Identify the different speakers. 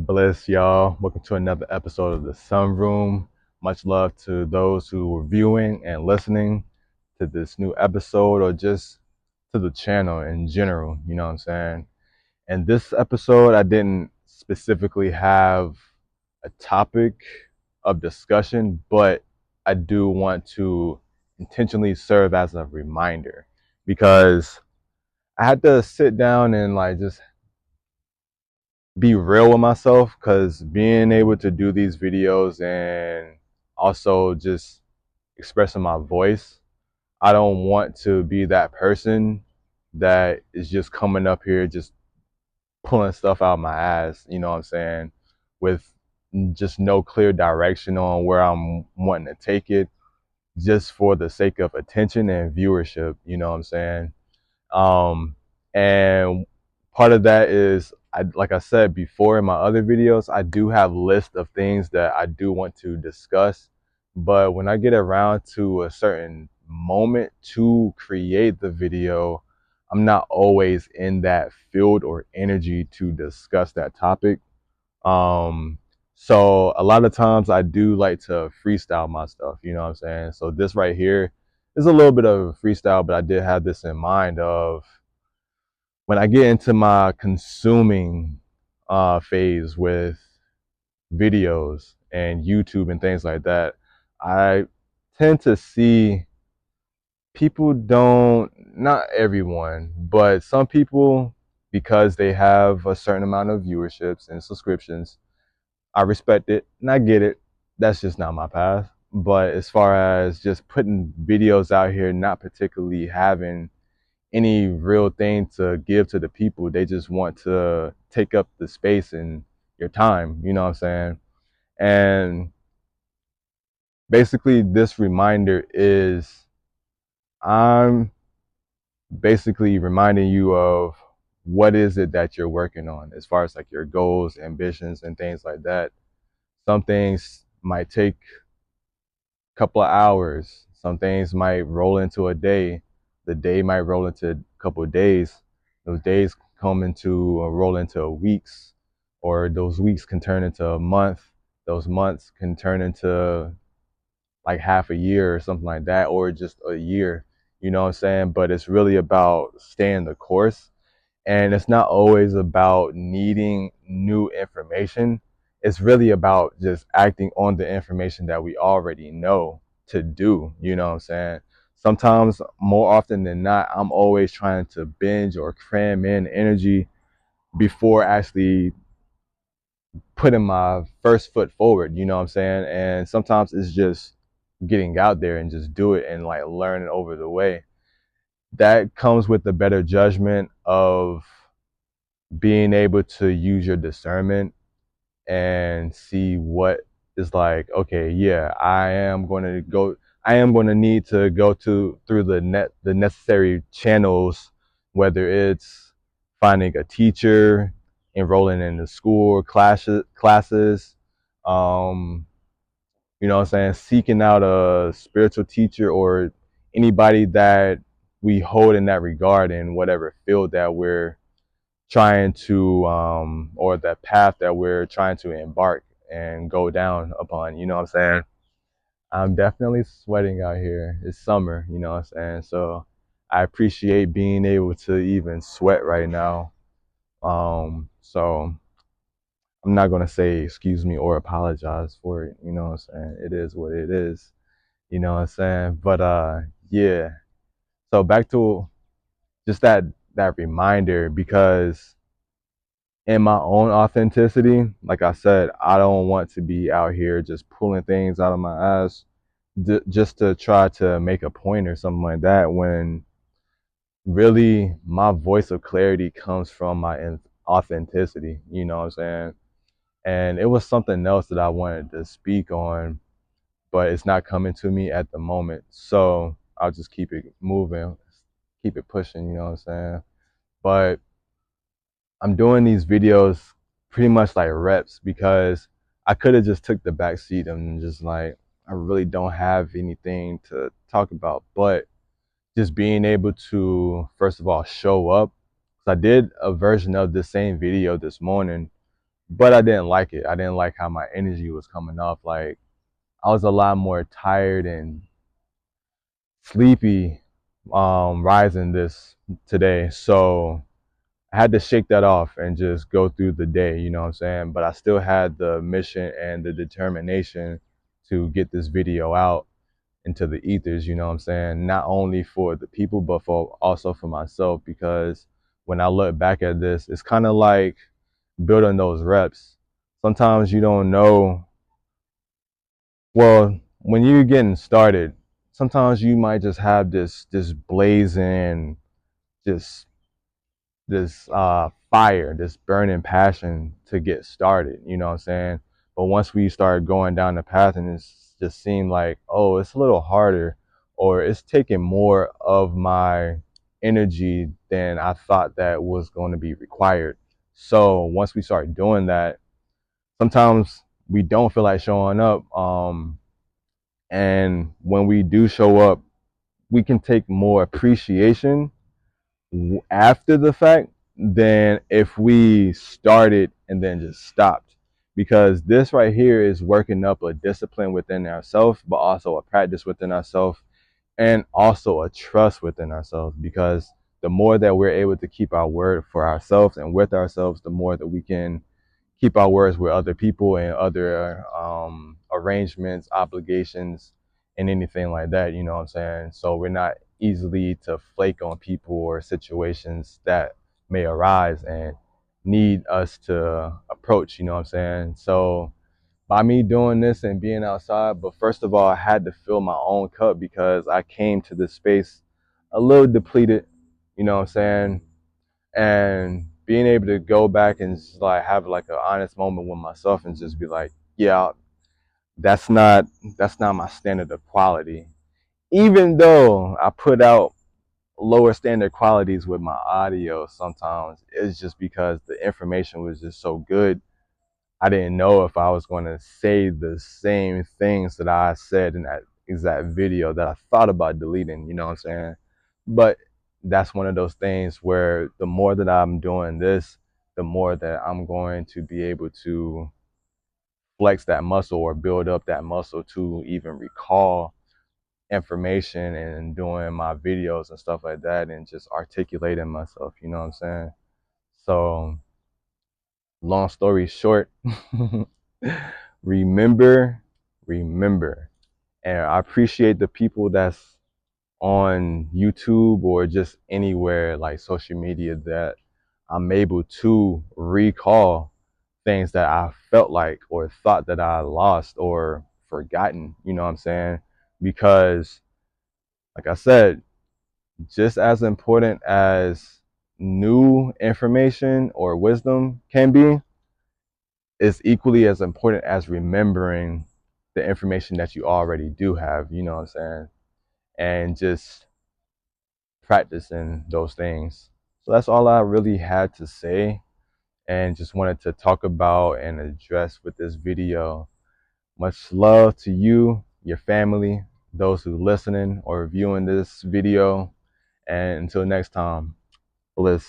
Speaker 1: Bless y'all. Welcome to another episode of the Sunroom. Much love to those who are viewing and listening to this new episode or just to the channel in general. You know what I'm saying? And this episode, I didn't specifically have a topic of discussion, but I do want to intentionally serve as a reminder because I had to sit down and just be real with myself, because being able to do these videos and also just expressing my voice, I don't want to be that person that is just coming up here just pulling stuff out my ass, you know what I'm saying, with just no clear direction on where I'm wanting to take it, just for the sake of attention and viewership, you know what I'm saying. And part of that is, like I said before in my other videos, I do have lists of things that I do want to discuss. But when I get around to a certain moment to create the video, I'm not always in that field or energy to discuss that topic. Um, so a lot of times I do like to freestyle my stuff, you know what I'm saying? So this right here is a little bit of a freestyle, but I did have this in mind of when I get into my consuming phase with videos and YouTube and things like that, I tend to see people don't, not everyone, but some people, because they have a certain amount of viewerships and subscriptions, I respect it and I get it. That's just not my path. But as far as just putting videos out here, not particularly having any real thing to give to the people, they just want to take up the space and your time, you know what I'm saying? And basically, this reminder is, I'm basically reminding you of what is it that you're working on as far as like your goals, ambitions, and things like that. Some things might take couple of hours. Some things might roll into a day. The day might roll into a couple of days. Those days come into or roll into weeks, or those weeks can turn into a month. Those months can turn into like half a year or something like that, or just a year. You know what I'm saying? But it's really about staying the course, and it's not always about needing new information. It's really about just acting on the information that we already know to do. You know what I'm saying? Sometimes, more often than not, I'm always trying to binge or cram in energy before actually putting my first foot forward. You know what I'm saying? And sometimes it's just getting out there and just do it and like learning over the way. That comes with the better judgment of being able to use your discernment and see what is like, okay, yeah, I am going to need to go to through the necessary channels, whether it's finding a teacher, enrolling in the school classes, um, you know what I'm saying, seeking out a spiritual teacher or anybody that we hold in that regard in whatever field that we're trying to or the path that we're trying to embark and go down upon, you know what I'm saying? I'm definitely sweating out here. It's summer, you know what I'm saying? So I appreciate being able to even sweat right now. So I'm not gonna say excuse me or apologize for it, you know what I'm saying? It is what it is, you know what I'm saying? But yeah. So back to just that reminder, because in my own authenticity, like I said, I don't want to be out here just pulling things out of my ass just to try to make a point or something like that, when really my voice of clarity comes from my authenticity, you know what I'm saying? And it was something else that I wanted to speak on, but it's not coming to me at the moment. So I'll just keep it moving, keep it pushing, you know what I'm saying? But I'm doing these videos pretty much like reps, because I could have just took the back seat and just like, I really don't have anything to talk about. But just being able to, first of all, show up. 'Cause I did a version of the same video this morning, but I didn't like it. I didn't like how my energy was coming off. Like I was a lot more tired and sleepy rising this today. So I had to shake that off and just go through the day, you know what I'm saying? But I still had the mission and the determination to get this video out into the ethers, you know what I'm saying? Not only for the people, but for also for myself, because when I look back at this, it's kind of like building those reps. Sometimes you don't know, well, when you're getting started, sometimes you might just have this blazing, just this fire, this burning passion to get started, you know what I'm saying? But once we start going down the path and it's just seemed like, oh, it's a little harder, or it's taking more of my energy than I thought that was going to be required. So once we start doing that, sometimes we don't feel like showing up. And when we do show up, we can take more appreciation after the fact than if we started and then just stopped. Because this right here is working up a discipline within ourselves, but also a practice within ourselves, and also a trust within ourselves. Because the more that we're able to keep our word for ourselves and with ourselves, the more that we can keep our words with other people and other arrangements, obligations, and anything like that. You know what I'm saying? So we're not easily to flake on people or situations that may arise and need us to approach. You know what I'm saying? So by me doing this and being outside, but first of all, I had to fill my own cup because I came to this space a little depleted. You know what I'm saying? And being able to go back and just like have like an honest moment with myself and just be like, yeah, that's not that's not my standard of quality. Even though I put out lower standard qualities with my audio sometimes, it's just because the information was just so good. I didn't know if I was going to say the same things that I said in that exact video that I thought about deleting, you know what I'm saying? But that's one of those things where the more that I'm doing this, the more that I'm going to be able to flex that muscle or build up that muscle to even recall information and doing my videos and stuff like that and just articulating myself, you know what I'm saying? So, long story short, remember, remember. And I appreciate the people that's on YouTube or just anywhere like social media that I'm able to recall things that I felt like or thought that I lost or forgotten, you know what I'm saying? Because, like I said, just as important as new information or wisdom can be, is equally as important as remembering the information that you already do have, you know what I'm saying? And just practicing those things. So that's all I really had to say and just wanted to talk about and address with this video. Much love to you, your family, those who listening or viewing this video. And until next time, bliss.